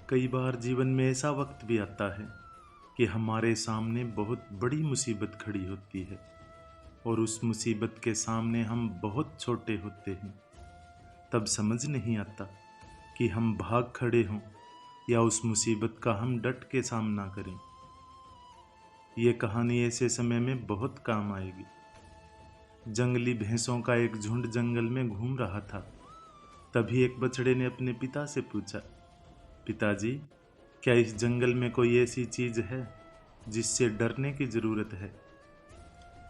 कई बार जीवन में ऐसा वक्त भी आता है कि हमारे सामने बहुत बड़ी मुसीबत खड़ी होती है और उस मुसीबत के सामने हम बहुत छोटे होते हैं। तब समझ नहीं आता कि हम भाग खड़े हों या उस मुसीबत का हम डट के सामना करें। ये कहानी ऐसे समय में बहुत काम आएगी। जंगली भैंसों का एक झुंड जंगल में घूम रहा था। तभी एक बछड़े ने अपने पिता से पूछा, पिताजी, क्या इस जंगल में कोई ऐसी चीज है जिससे डरने की जरूरत है?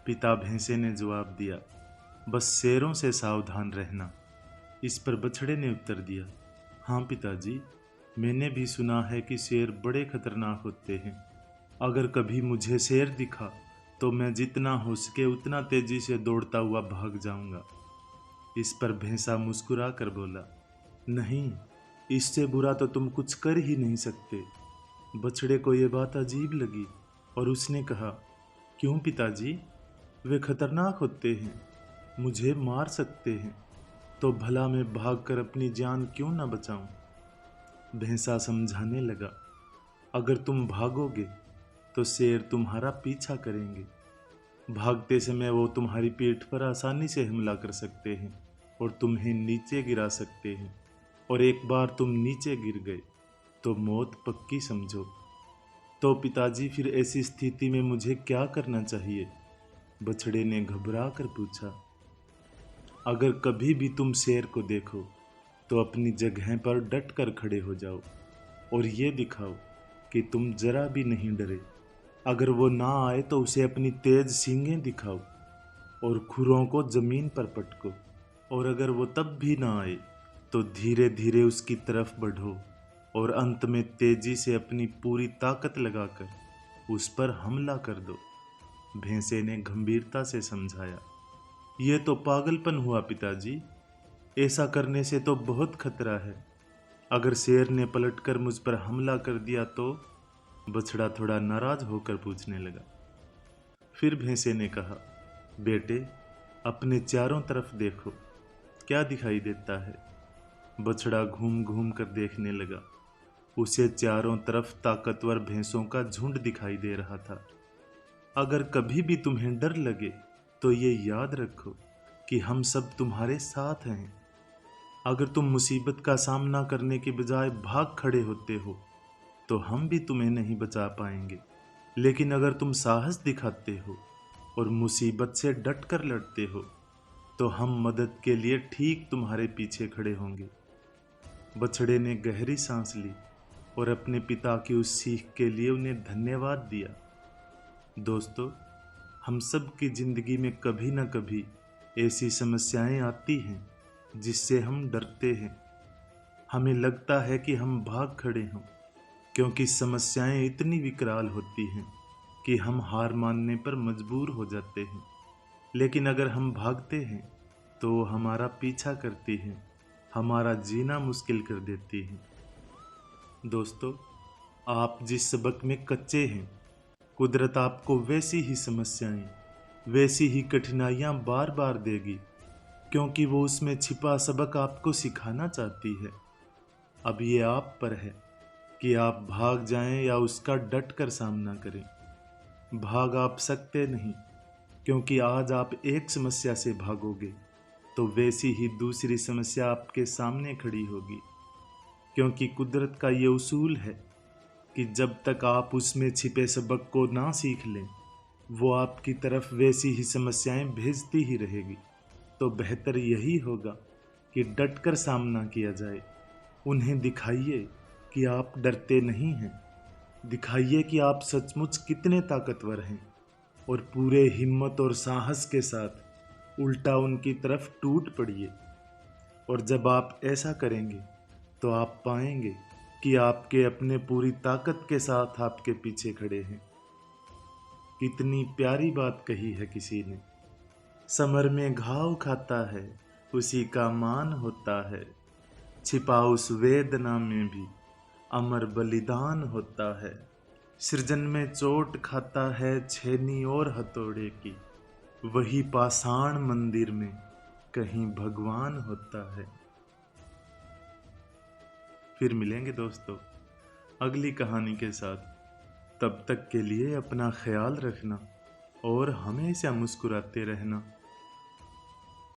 पिता भैंसे ने जवाब दिया, बस शेरों से सावधान रहना। इस पर बछड़े ने उत्तर दिया, हाँ पिताजी, मैंने भी सुना है कि शेर बड़े खतरनाक होते हैं। अगर कभी मुझे शेर दिखा तो मैं जितना हो सके उतना तेजी से दौड़ता हुआ भाग जाऊंगा। इस पर भैंसा मुस्कुरा कर बोला, नहीं, इससे बुरा तो तुम कुछ कर ही नहीं सकते। बछड़े को ये बात अजीब लगी और उसने कहा, क्यों पिताजी? वे खतरनाक होते हैं, मुझे मार सकते हैं, तो भला मैं भागकर अपनी जान क्यों ना बचाऊं? भैंसा समझाने लगा, अगर तुम भागोगे तो शेर तुम्हारा पीछा करेंगे। भागते समय वो तुम्हारी पीठ पर आसानी से हमला कर सकते हैं और तुम्हें नीचे गिरा सकते हैं, और एक बार तुम नीचे गिर गए तो मौत पक्की समझो। तो पिताजी, फिर ऐसी स्थिति में मुझे क्या करना चाहिए? बछड़े ने घबरा कर पूछा। अगर कभी भी तुम शेर को देखो तो अपनी जगह पर डट कर खड़े हो जाओ और ये दिखाओ कि तुम जरा भी नहीं डरे। अगर वो ना आए तो उसे अपनी तेज सींगें दिखाओ और खुरों को जमीन पर पटको, और अगर वो तब भी ना आए तो धीरे धीरे उसकी तरफ बढ़ो और अंत में तेजी से अपनी पूरी ताकत लगाकर उस पर हमला कर दो। भैंसे ने गंभीरता से समझाया, ये तो पागलपन हुआ पिताजी, ऐसा करने से तो बहुत खतरा है। अगर शेर ने पलटकर मुझ पर हमला कर दिया तो? बछड़ा थोड़ा नाराज होकर पूछने लगा। फिर भैंसे ने कहा, बेटे, अपने चारों तरफ देखो, क्या दिखाई देता है? बछड़ा घूम घूम कर देखने लगा। उसे चारों तरफ ताकतवर भैंसों का झुंड दिखाई दे रहा था। अगर कभी भी तुम्हें डर लगे तो ये याद रखो कि हम सब तुम्हारे साथ हैं। अगर तुम मुसीबत का सामना करने के बजाय भाग खड़े होते हो तो हम भी तुम्हें नहीं बचा पाएंगे, लेकिन अगर तुम साहस दिखाते हो और मुसीबत से डट कर लड़ते हो तो हम मदद के लिए ठीक तुम्हारे पीछे खड़े होंगे। बछड़े ने गहरी सांस ली और अपने पिता की उस सीख के लिए उन्हें धन्यवाद दिया। दोस्तों, हम सब की जिंदगी में कभी न कभी ऐसी समस्याएं आती हैं जिससे हम डरते हैं। हमें लगता है कि हम भाग खड़े हों, क्योंकि समस्याएं इतनी विकराल होती हैं कि हम हार मानने पर मजबूर हो जाते हैं। लेकिन अगर हम भागते हैं तो वो हमारा पीछा करती हैं, हमारा जीना मुश्किल कर देती हैं। दोस्तों, आप जिस सबक में कच्चे हैं, कुदरत आपको वैसी ही समस्याएं, वैसी ही कठिनाइयां बार बार देगी, क्योंकि वो उसमें छिपा सबक आपको सिखाना चाहती है। अब ये आप पर है कि आप भाग जाएं या उसका डट कर सामना करें। भाग आप सकते नहीं, क्योंकि आज आप एक समस्या से भागोगे तो वैसी ही दूसरी समस्या आपके सामने खड़ी होगी, क्योंकि कुदरत का ये उसूल है कि जब तक आप उसमें छिपे सबक को ना सीख लें, वो आपकी तरफ वैसी ही समस्याएं भेजती ही रहेगी। तो बेहतर यही होगा कि डटकर सामना किया जाए। उन्हें दिखाइए कि आप डरते नहीं हैं, दिखाइए कि आप सचमुच कितने ताकतवर हैं, और पूरे हिम्मत और साहस के साथ उल्टा उनकी तरफ टूट पड़िए। और जब आप ऐसा करेंगे तो आप पाएंगे कि आपके अपने पूरी ताकत के साथ आपके पीछे खड़े हैं। कितनी प्यारी बात कही है किसी ने, समर में घाव खाता है उसी का मान होता है, छिपा उस वेदना में भी अमर बलिदान होता है। सृजन में चोट खाता है छेनी और हथौड़े की, वही पाषाण मंदिर में कहीं भगवान होता है। फिर मिलेंगे दोस्तों अगली कहानी के साथ। तब तक के लिए अपना ख्याल रखना और हमेशा मुस्कुराते रहना।